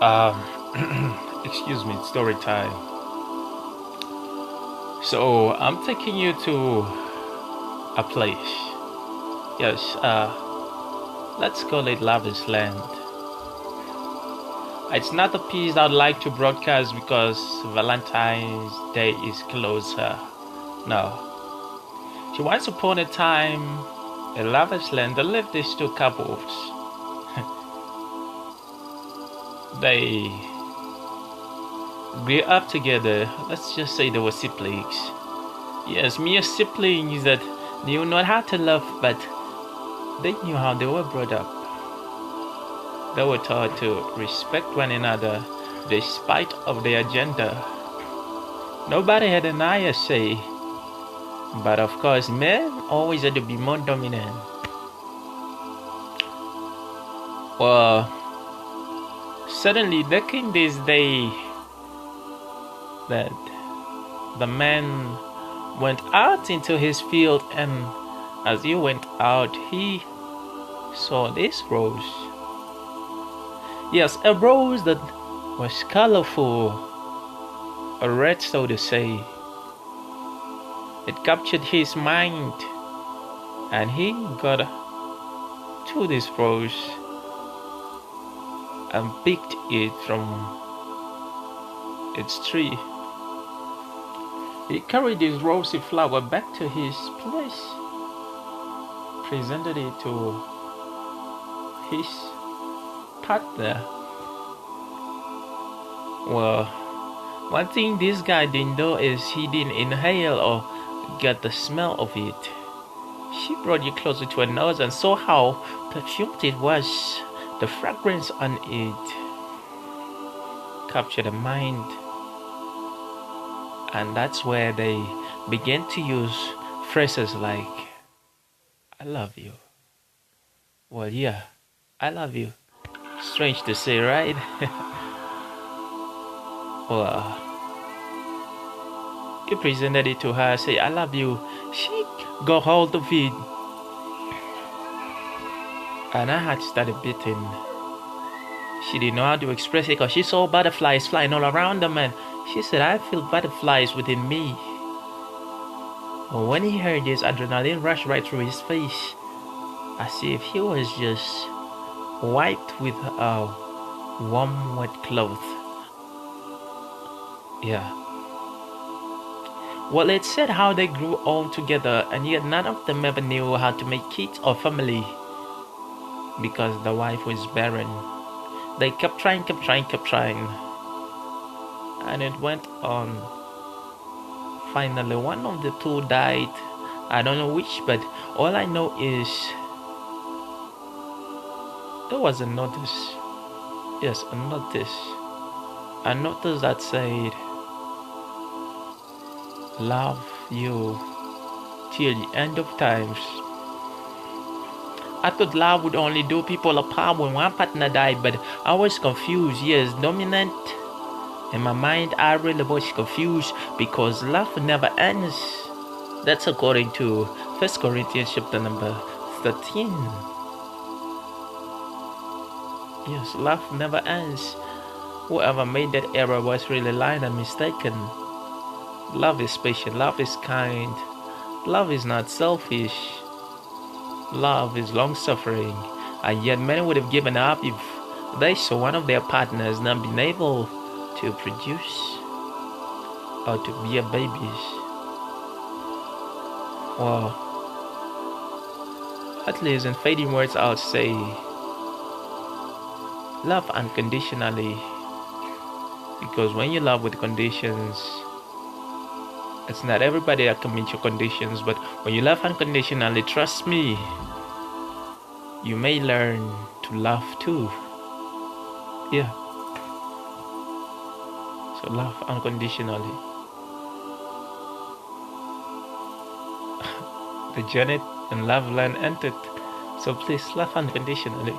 Um, excuse me, it's story time. So I'm taking you to a place. Yes, let's call it Lover's Land. It's not a piece I'd like to broadcast because Valentine's Day is closer. No. So once upon a time, in Lover's Land, there lived these two couples. They grew up together. Let's just say they were siblings. Yes, mere siblings that knew not how to love, but they knew how they were brought up. They were taught to respect one another despite of their gender. Nobody had an I say, but of course men always had to be more dominant. Well, suddenly there came this day that the man went out into his field, and as he went out he saw this rose. Yes, a rose that was colorful, a red so to say. It captured his mind, and he got to this rose and picked it from its tree. He carried this rosy flower back to his place, presented it to his partner. Well, one thing this guy didn't know is he didn't inhale or get the smell of it. She brought it closer to her nose and saw how perfumed it was. The fragrance on it captured her mind, and that's where they began to use phrases like, I love you. Well, yeah, I love you. Strange to say, right? Well, he presented it to her, say, I love you. She got hold of it, and her heart started beating. She didn't know how to express it because she saw butterflies flying all around them, and she said, I feel butterflies within me. But when he heard this, adrenaline rushed right through his face, as if he was just wiped with a warm wet cloth. Yeah. Well, it said how they grew all together, and yet none of them ever knew how to make kids or family because the wife was barren. They kept trying, and it went on. Finally, one of the two died. I don't know which, but all I know is there was a notice. Yes, a notice. A notice that said, love you till the end of times. I thought love would only do people apart when one partner died, but I was confused. Yes, dominant. In my mind, I really was confused because love never ends. That's according to 1 Corinthians chapter number 13. Yes, love never ends. Whoever made that error was really lying and mistaken. Love is patient, love is kind, love is not selfish, love is long-suffering, and yet many would have given up if they saw one of their partners not being able to produce or to bear babies. Well, at least in fading words I'll say, love unconditionally, because when you love with conditions, it's not everybody that can meet your conditions, but when you love unconditionally, trust me, you may learn to love too. Yeah. So love unconditionally. The Janet and Love Land entered. So please love unconditionally.